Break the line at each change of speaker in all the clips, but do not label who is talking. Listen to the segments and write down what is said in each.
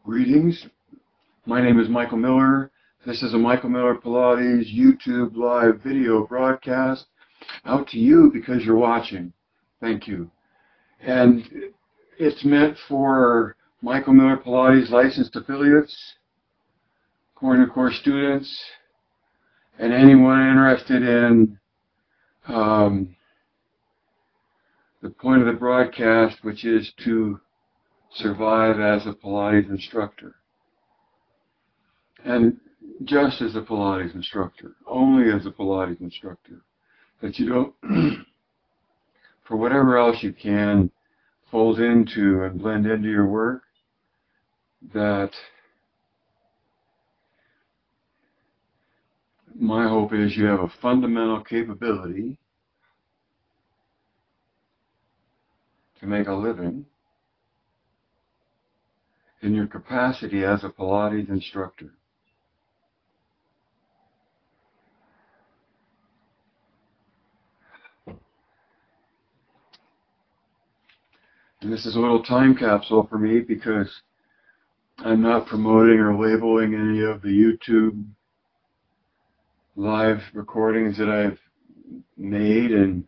Greetings. My name is Michael Miller. This is a Michael Miller Pilates YouTube live video broadcast out to you because you're watching. Thank you. And it's meant for Michael Miller Pilates licensed affiliates, corner course students, and anyone interested in the point of the broadcast, which is to survive as a Pilates instructor. And just as a Pilates instructor, only as a Pilates instructor, that you don't, for whatever else you can, fold into and blend into your work, that my hope is you have a fundamental capability to make a living in your capacity as a Pilates instructor. And this is a little time capsule for me because I'm not promoting or labeling any of the YouTube live recordings that I've made, and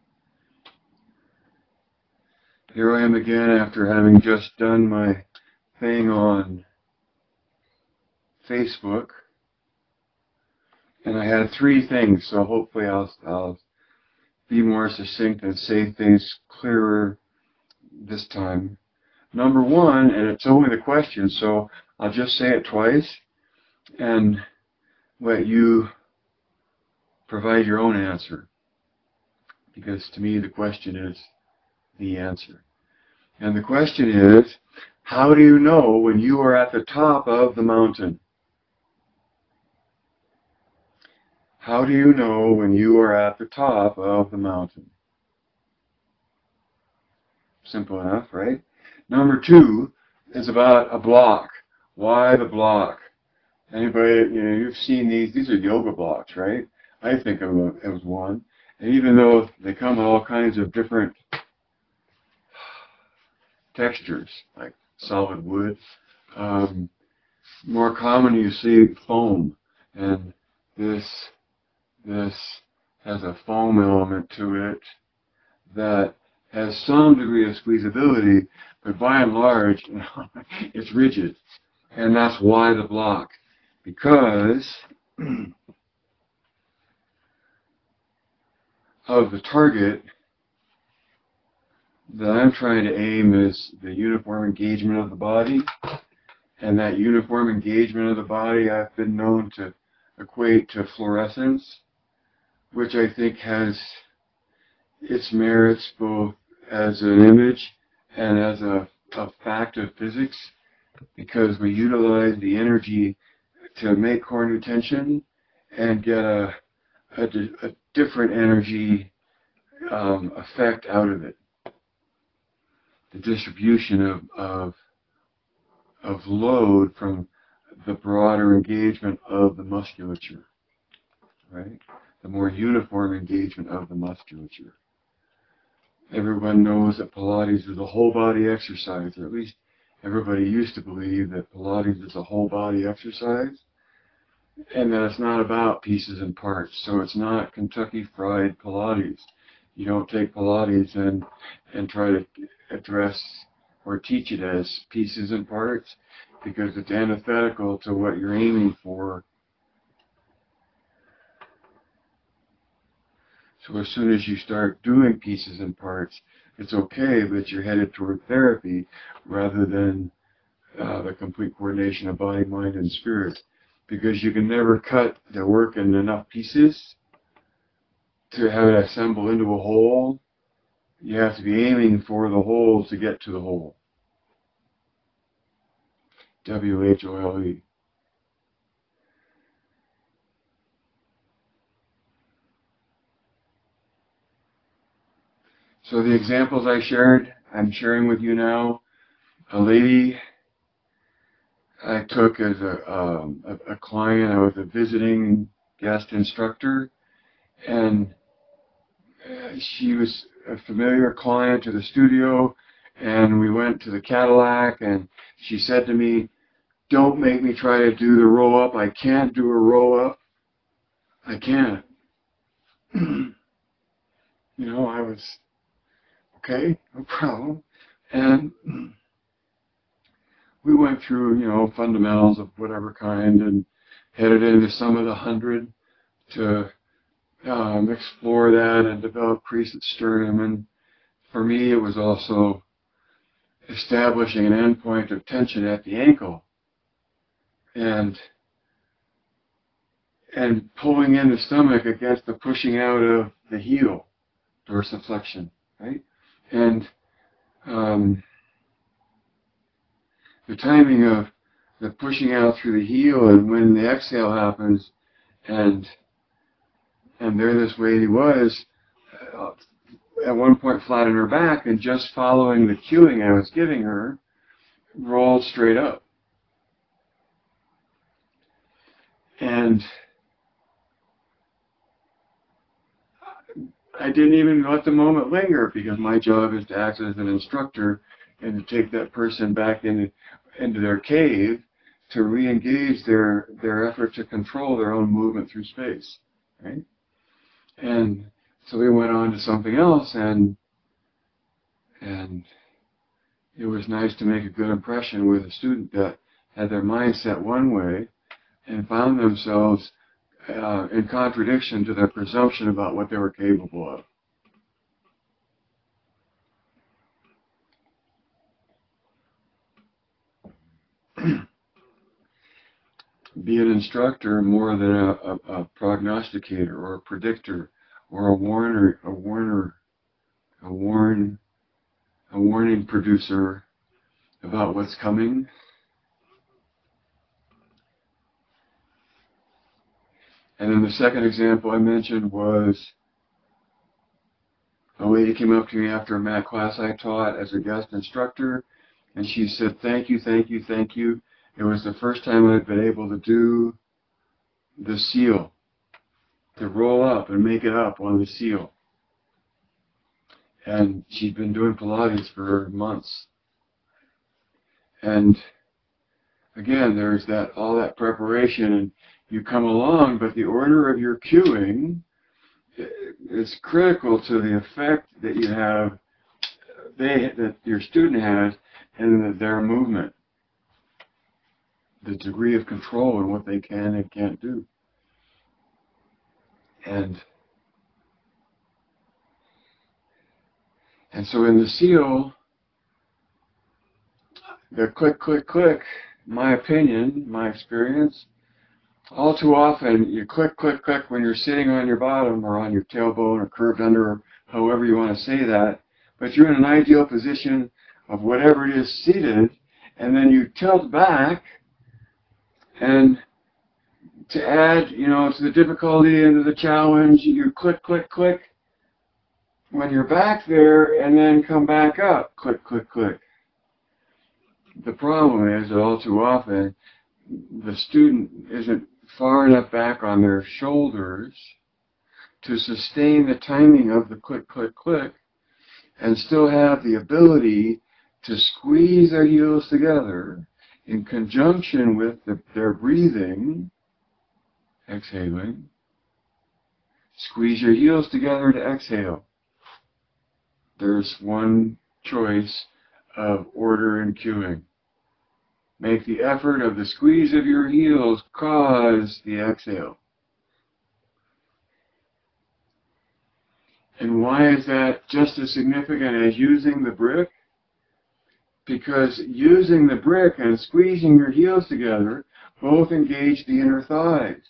here I am again after having just done my thing on Facebook, and I had three things, so hopefully I'll be more succinct and say things clearer this time. Number one, and it's only the question, so I'll just say it twice and let you provide your own answer, because to me the question is the answer. And the question is, how do you know when you are at the top of the mountain? How do you know when you are at the top of the mountain? Simple enough, right? Number two is about a block. Why the block? Anybody, you've seen these are yoga blocks, right? I think of it as one. And even though they come in all kinds of different textures, like solid wood, more common you see foam. And this has a foam element to it that has some degree of squeezability, but by and large, it's rigid. And that's why the block. Because of the target that I'm trying to aim is the uniform engagement of the body. And that uniform engagement of the body I've been known to equate to fluorescence, which I think has its merits both as an image and as a fact of physics, because we utilize the energy to make core nutention and get a different energy effect out of it. The distribution of load from the broader engagement of the musculature, right? The more uniform engagement of the musculature. Everyone knows that Pilates is a whole body exercise, or at least everybody used to believe that Pilates is a whole body exercise, and that it's not about pieces and parts. So it's not Kentucky Fried Pilates. You don't take Pilates and try to address or teach it as pieces and parts, because it's antithetical to what you're aiming for. So as soon as you start doing pieces and parts, it's okay, but you're headed toward therapy rather than the complete coordination of body, mind, and spirit. Because you can never cut the work in enough pieces to have it assemble into a whole. You have to be aiming for the whole to get to the whole. W-H-O-L-E. So the examples I'm sharing with you now. A lady I took as a client. I was a visiting guest instructor, and she was a familiar client to the studio, and we went to the Cadillac, and she said to me, Don't make me try to do the roll up. I can't do a roll up. I can't. I was, okay, no problem. And we went through, fundamentals of whatever kind and headed into some of the 100 to explore that and develop crescent sternum. And for me, it was also establishing an endpoint of tension at the ankle and pulling in the stomach against the pushing out of the heel, dorsiflexion, right? And the timing of the pushing out through the heel and when the exhale happens, and there this lady was at one point flat on her back and just following the cueing I was giving her, rolled straight up. And I didn't even let the moment linger because my job is to act as an instructor and to take that person back into their cave to re-engage their effort to control their own movement through space, right? And so we went on to something else, and it was nice to make a good impression with a student that had their mind set one way and found themselves in contradiction to their presumption about what they were capable of. Be an instructor more than a prognosticator or a predictor or a warning producer about what's coming. And then the second example I mentioned was a lady came up to me after a math class I taught as a guest instructor, and she said, "Thank you, thank you, thank you. It was the first time I'd been able to do the seal, to roll up and make it up on the seal." And she'd been doing Pilates for months. And again, there's all that preparation, and you come along, but the order of your cueing is critical to the effect that you have, that your student has, and their movement, the degree of control and what they can and can't do. And so in the seal, the click, click, click, my opinion, my experience, all too often you click, click, click when you're sitting on your bottom or on your tailbone or curved under, or however you want to say that, but you're in an ideal position of whatever it is seated, and then you tilt back, and to add, to the difficulty and to the challenge, you click, click, click when you're back there, and then come back up, click, click, click. The problem is that all too often the student isn't far enough back on their shoulders to sustain the timing of the click, click, click, and still have the ability to squeeze their heels together in conjunction with their breathing, exhaling. Squeeze your heels together to exhale. There's one choice of order and cueing. Make the effort of the squeeze of your heels cause the exhale. And why is that just as significant as using the brick? Because using the brick and squeezing your heels together both engage the inner thighs.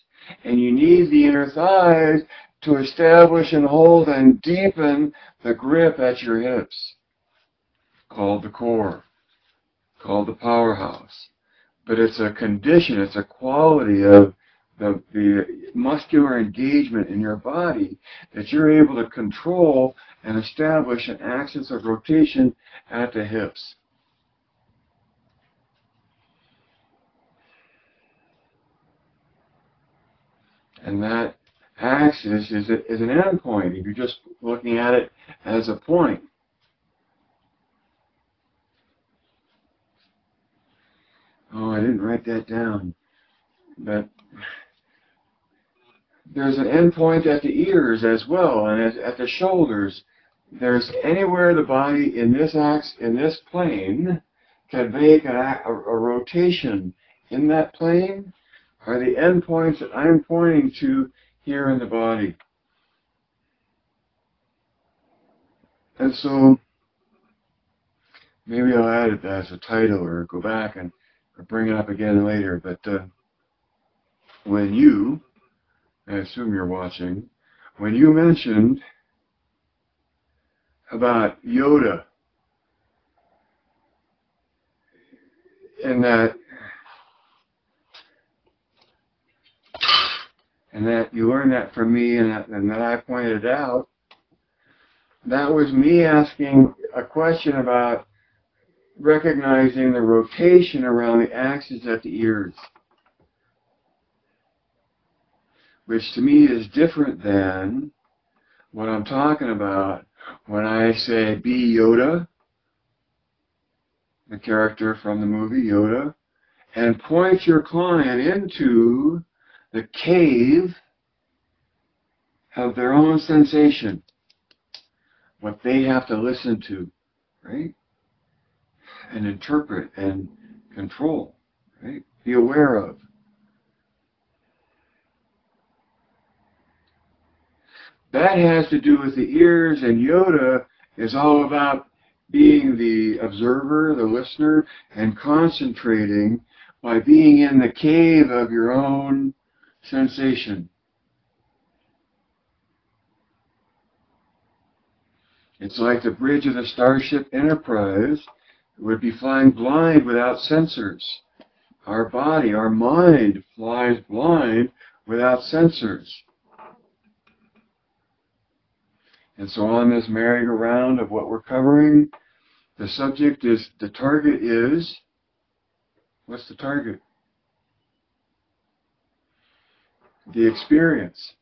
And you need the inner thighs to establish and hold and deepen the grip at your hips, called the core, called the powerhouse. But it's a condition, it's a quality of the muscular engagement in your body that you're able to control and establish an axis of rotation at the hips. And that axis is an endpoint if you're just looking at it as a point. Oh, I didn't write that down. But there's an end point at the ears as well, and at the shoulders. There's anywhere the body in this plane can make a rotation in that plane are the endpoints that I'm pointing to here in the body. And so maybe I'll add it as a title or go back and or bring it up again later. But when you, I assume you're watching, when you mentioned about Yoda and that you learned that from me and that I pointed out, that was me asking a question about recognizing the rotation around the axis at the ears, which to me is different than what I'm talking about when I say be Yoda, the character from the movie Yoda, and point your client into the cave of their own sensation, what they have to listen to, right? And interpret and control, right? Be aware of. That has to do with the ears, and Yoda is all about being the observer, the listener, and concentrating by being in the cave of your own sensation. It's like the bridge of the Starship Enterprise would be flying blind without sensors. Our body, our mind flies blind without sensors. And so on this merry-go-round of what we're covering, the subject is, the target is, what's the target? The experience.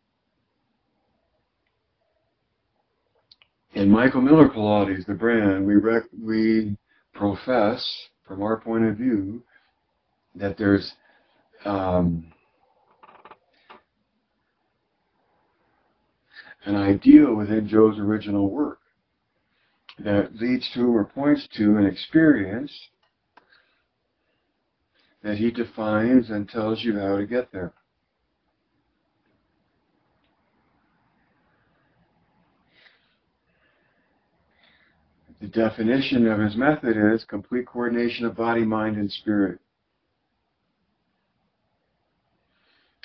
In Michael Miller Pilates, the brand, we profess, from our point of view, that there's an ideal within Joe's original work that leads to or points to an experience that he defines and tells you how to get there. The definition of his method is complete coordination of body, mind, and spirit.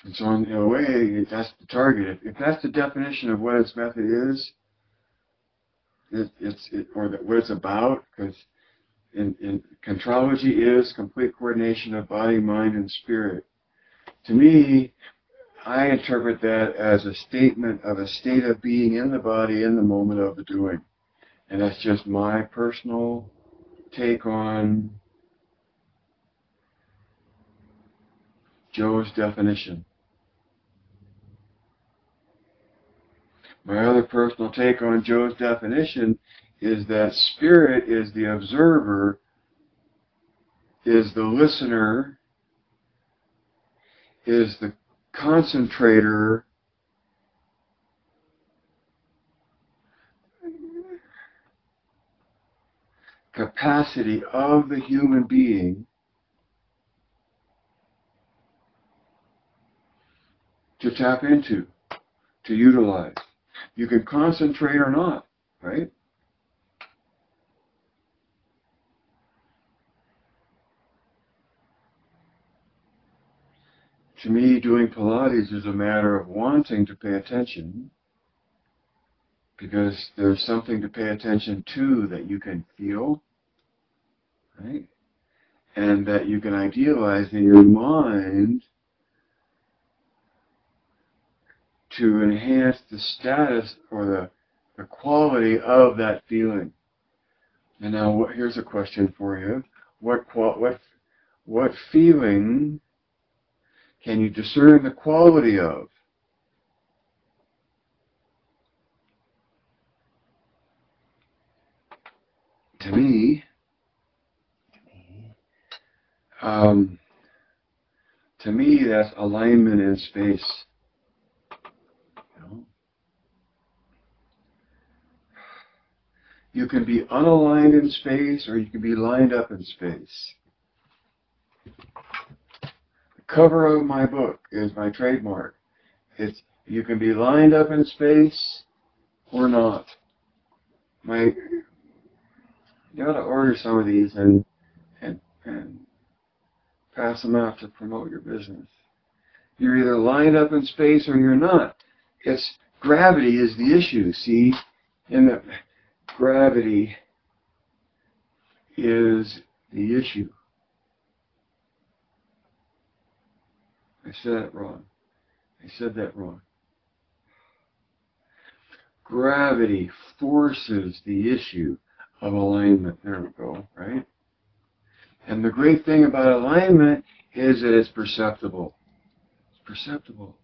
And so in a way, that's the target. If that's the definition of what his method is, what it's about, because in contrology is complete coordination of body, mind, and spirit. To me, I interpret that as a statement of a state of being in the body in the moment of the doing. And that's just my personal take on Joe's definition. My other personal take on Joe's definition is that spirit is the observer, is the listener, is the concentrator, capacity of the human being to tap into, to utilize. You can concentrate or not, right? To me, doing Pilates is a matter of wanting to pay attention, because there's something to pay attention to that you can feel, right? And that you can idealize in your mind to enhance the status or the quality of that feeling. And now here's a question for you. What feeling can you discern the quality of? To me, To me, that's alignment in space. You know? You can be unaligned in space, or you can be lined up in space. The cover of my book is my trademark. You can be lined up in space or not. You ought to order some of these and pass them out to promote your business. You're either lined up in space or you're not. Gravity is the issue. See, gravity is the issue. I said that wrong. I said that wrong. Gravity forces the issue of alignment. There we go, right? And the great thing about alignment is that it's perceptible. It's perceptible.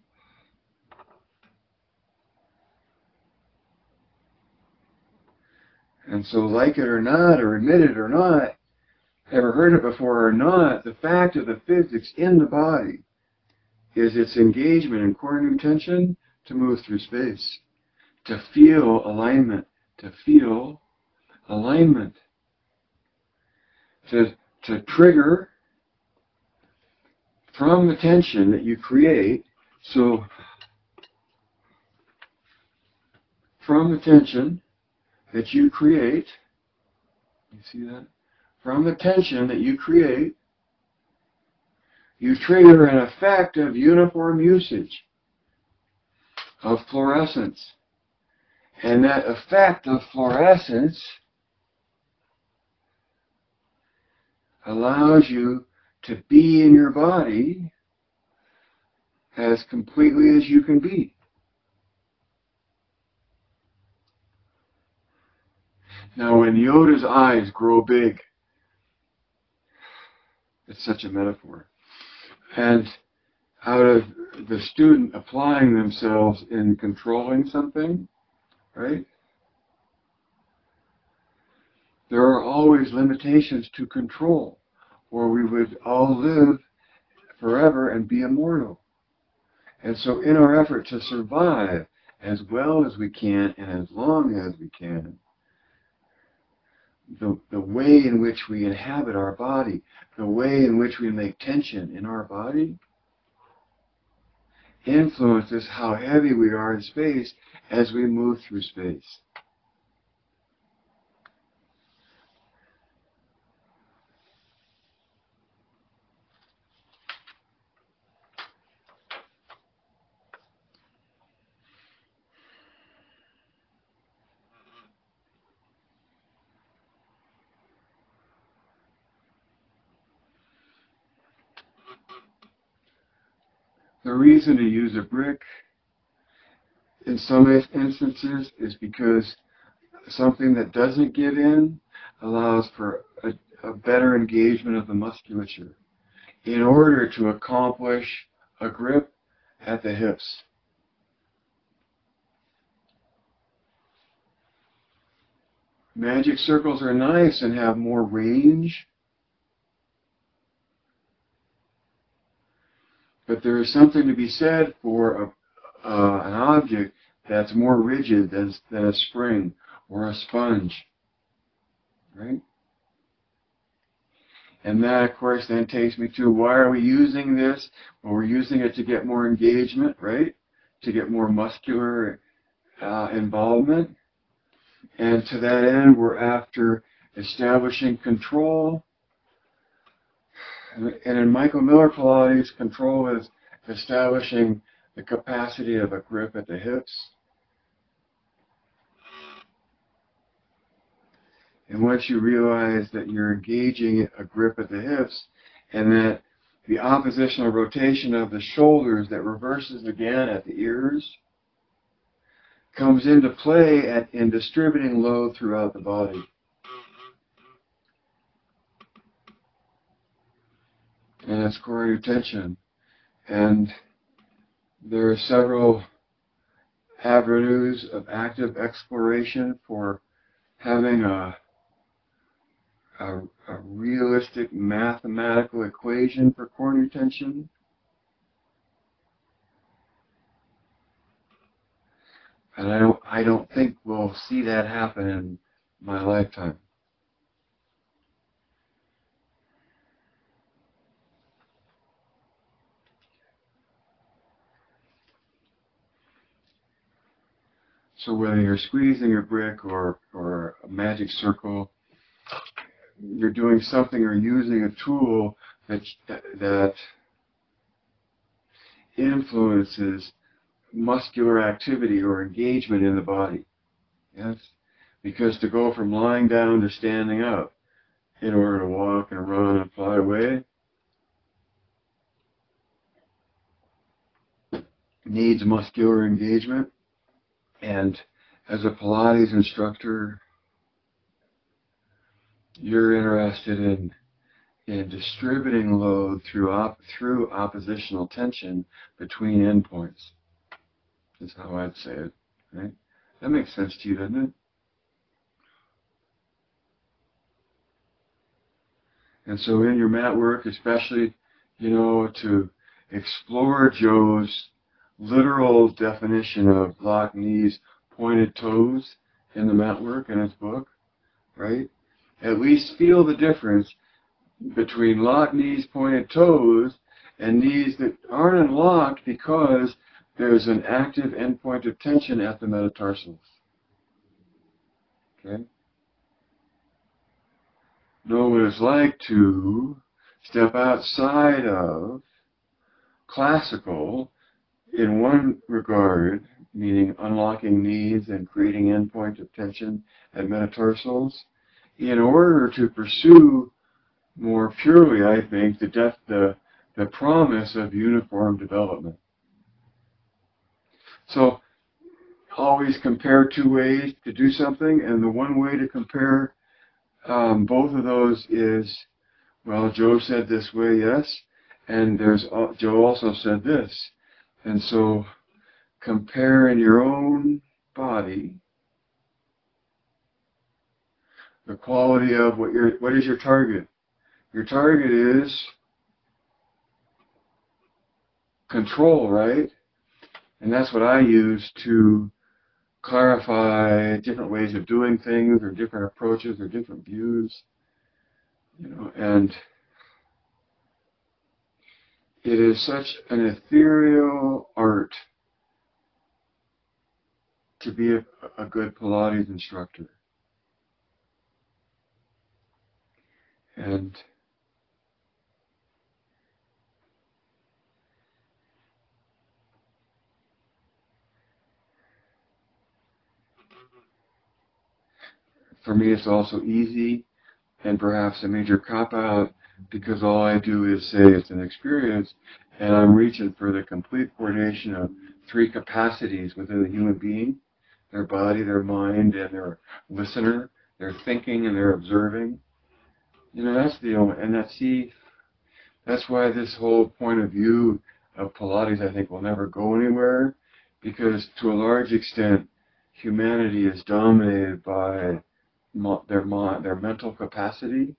And so, like it or not, or admit it or not, ever heard it before or not, the fact of the physics in the body is its engagement in coordinated tension to move through space, to feel alignment, to trigger from the tension that you create. So, from the tension that you create, you see that? From the tension that you create, you trigger an effect of uniform usage, of fluorescence. And that effect of fluorescence allows you to be in your body as completely as you can be. Now, when Yoda's eyes grow big, it's such a metaphor. And out of the student applying themselves in controlling something, right? There are always limitations to control, or we would all live forever and be immortal. And so in our effort to survive as well as we can and as long as we can, the way in which we inhabit our body, the way in which we make tension in our body, influences how heavy we are in space as we move through space. The reason to use a brick in some instances is because something that doesn't give in allows for a better engagement of the musculature in order to accomplish a grip at the hips. Magic circles are nice and have more range, but there is something to be said for an object that's more rigid than a spring or a sponge, right? And that, of course, then takes me to, why are we using this? Well, we're using it to get more engagement, right? To get more muscular involvement. And to that end, we're after establishing control. And in michaelmillerpilates, control is establishing the capacity of a grip at the hips. And once you realize that you're engaging a grip at the hips, and that the oppositional rotation of the shoulders that reverses again at the ears comes into play in distributing load throughout the body. And it's coordinated tension. And there are several avenues of active exploration for having a a realistic mathematical equation for coronary tension. And I don't think we'll see that happen in my lifetime. So whether you're squeezing a brick or a magic circle, you're doing something or using a tool that influences muscular activity or engagement in the body. Yes? Because to go from lying down to standing up in order to walk and run and fly away needs muscular engagement. And as a Pilates instructor, you're interested in distributing load through oppositional tension between endpoints. Is how I'd say it, right? That makes sense to you, doesn't it? And so in your mat work, especially, to explore Joe's literal definition of locked knees, pointed toes in the mat work in his book, right? At least feel the difference between locked knees, pointed toes, and knees that aren't unlocked because there's an active endpoint of tension at the metatarsals. Okay? Know what it's like to step outside of classical in one regard, meaning unlocking knees and creating endpoint of tension at metatarsals, in order to pursue more purely, I think, the promise of uniform development. So always compare two ways to do something, and the one way to compare both of those is, well, Joe said this way, yes, and Joe also said this. And so compare in your own body the quality of what is your target. Your target is control, right? And that's what I use to clarify different ways of doing things or different approaches or different views, and it is such an ethereal art to be a good Pilates instructor. And for me, it's also easy and perhaps a major cop-out because all I do is say it's an experience, and I'm reaching for the complete coordination of three capacities within the human being: their body, their mind, and their listener, their thinking and their observing. That's the only, and that's why this whole point of view of Pilates, I think, will never go anywhere, because to a large extent, humanity is dominated by their mental capacity,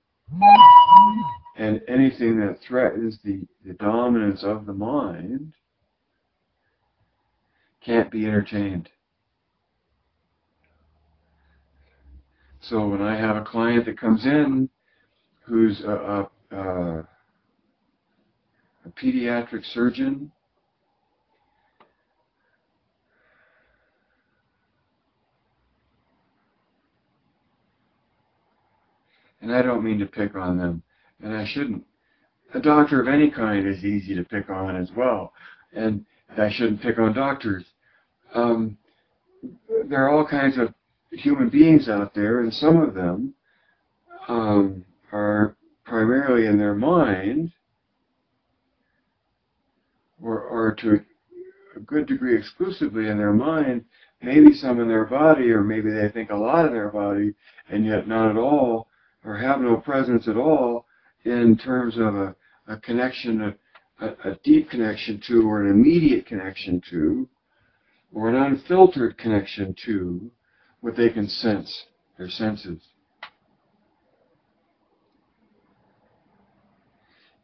and anything that threatens the dominance of the mind can't be entertained. So when I have a client that comes in who's a pediatric surgeon, and I don't mean to pick on them, and I shouldn't. A doctor of any kind is easy to pick on as well, and I shouldn't pick on doctors. There are all kinds of human beings out there, and some of them are primarily in their mind, or to a good degree exclusively in their mind, maybe some in their body, or maybe they think a lot in their body, and yet not at all, or have no presence at all in terms of a connection, a deep connection to, or an immediate connection to, or an unfiltered connection to what they can sense, their senses.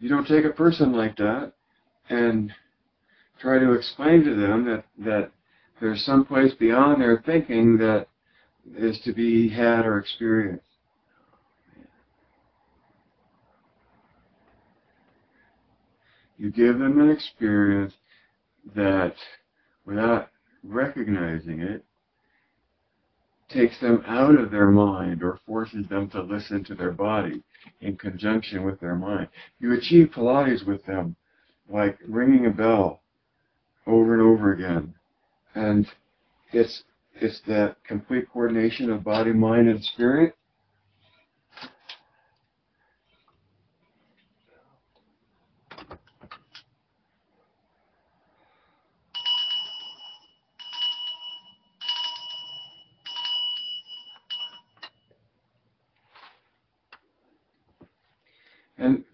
you don't take a person like that and try to explain to them that there's some place beyond their thinking that is to be had or experienced. You give them an experience that, without recognizing it, takes them out of their mind or forces them to listen to their body in conjunction with their mind. You achieve Pilates with them, like ringing a bell over and over again. And it's that complete coordination of body, mind, and spirit. And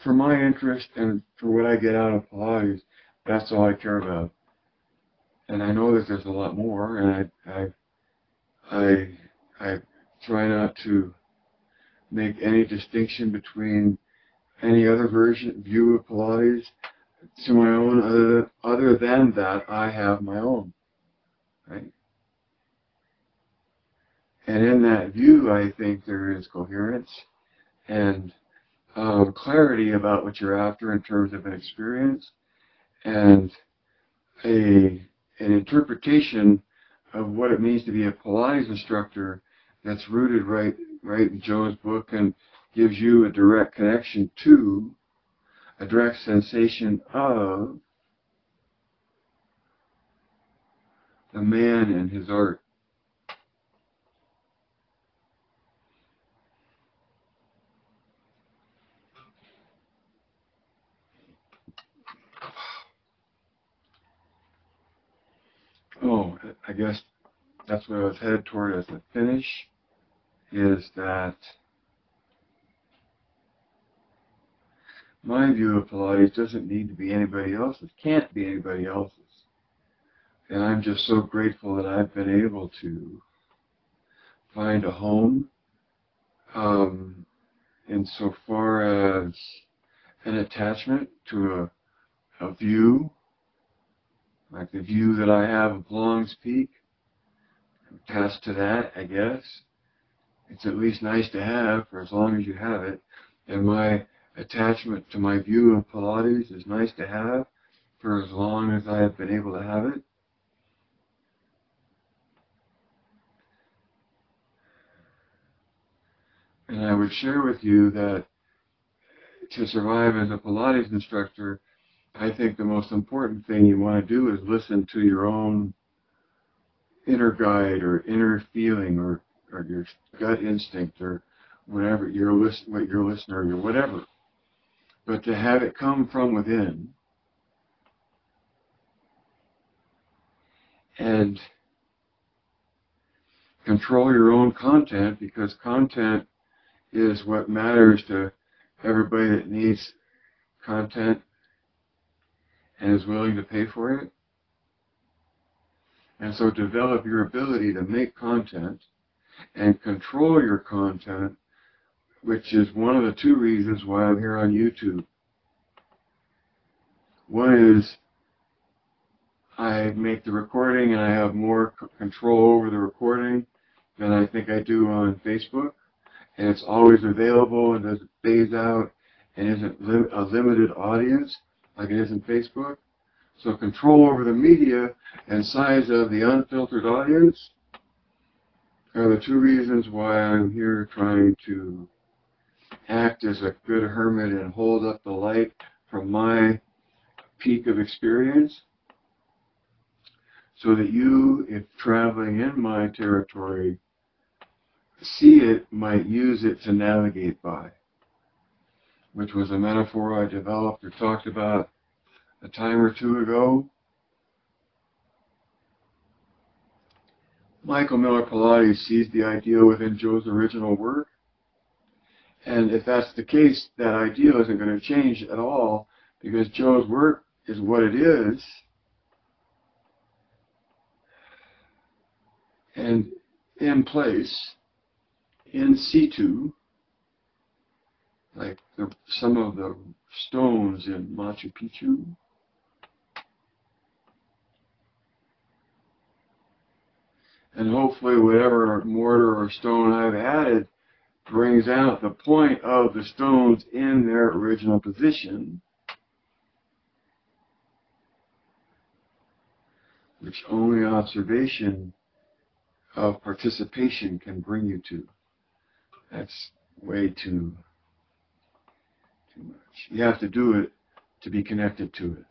for my interest and for what I get out of Pilates, that's all I care about. And I know that there's a lot more, and I try not to make any distinction between any other view of Pilates to my own, other than that I have my own, right? And in that view, I think there is coherence and clarity about what you're after in terms of an experience, and an interpretation of what it means to be a Pilates instructor that's rooted right in Joe's book and gives you a direct connection to, a direct sensation of the man and his art. Oh, I guess that's what I was headed toward as the finish, is that my view of Pilates doesn't need to be anybody else's, can't be anybody else's. And I'm just so grateful that I've been able to find a home insofar as an attachment to a view, like the view that I have of Long's Peak. I'm attached to that, I guess. It's at least nice to have for as long as you have it. And my attachment to my view of Pilates is nice to have for as long as I have been able to have it. And I would share with you that to survive as a Pilates instructor, I think the most important thing you want to do is listen to your own inner guide or inner feeling or your gut instinct or whatever, what you're listening or whatever. But to have it come from within and control your own content, because content is what matters to everybody that needs content and is willing to pay for it. And so develop your ability to make content and control your content, which is one of the two reasons why I'm here on YouTube. One is I make the recording and I have more control over the recording than I think I do on Facebook. And it's always available and doesn't phase out and isn't a limited audience like it is in Facebook. So control over the media and size of the unfiltered audience are the two reasons why I'm here trying to act as a good hermit and hold up the light from my peak of experience, so that you, if traveling in my territory, see it, might use it to navigate by, which was a metaphor I developed or talked about a time or two ago. Michael Miller Pilates sees the ideal within Joe's original work, and if that's the case, that ideal isn't going to change at all, because Joe's work is what it is, and in place, in situ, like some of the stones in Machu Picchu. And hopefully whatever mortar or stone I've added brings out the point of the stones in their original position, which only observation of participation can bring you to. That's way too much. You have to do it to be connected to it.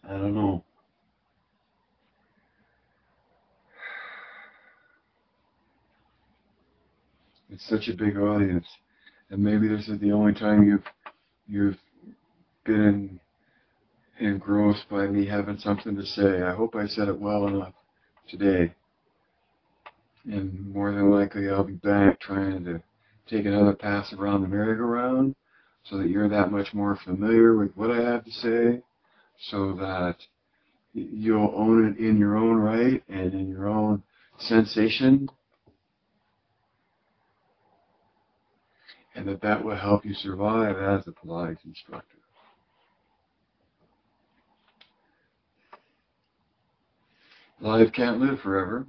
I don't know. It's such a big audience, and maybe this is the only time you've been engrossed by me having something to say. I hope I said it well enough today, and more than likely I'll be back trying to take another pass around the merry-go-round so that you're that much more familiar with what I have to say, so that you'll own it in your own right and in your own sensation, and that will help you survive as a Pilates instructor. Life can't live forever.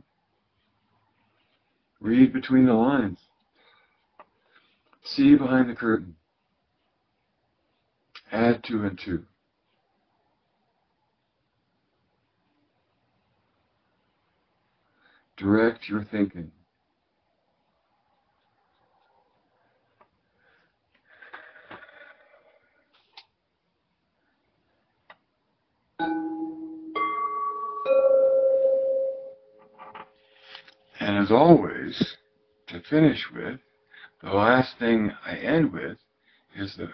Read between the lines. See behind the curtain. Add 2 and 2. Direct your thinking. And as always, to finish with, the last thing I end with is the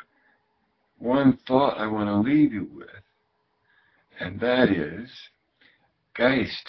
one thought I want to leave you with, and that is, Geist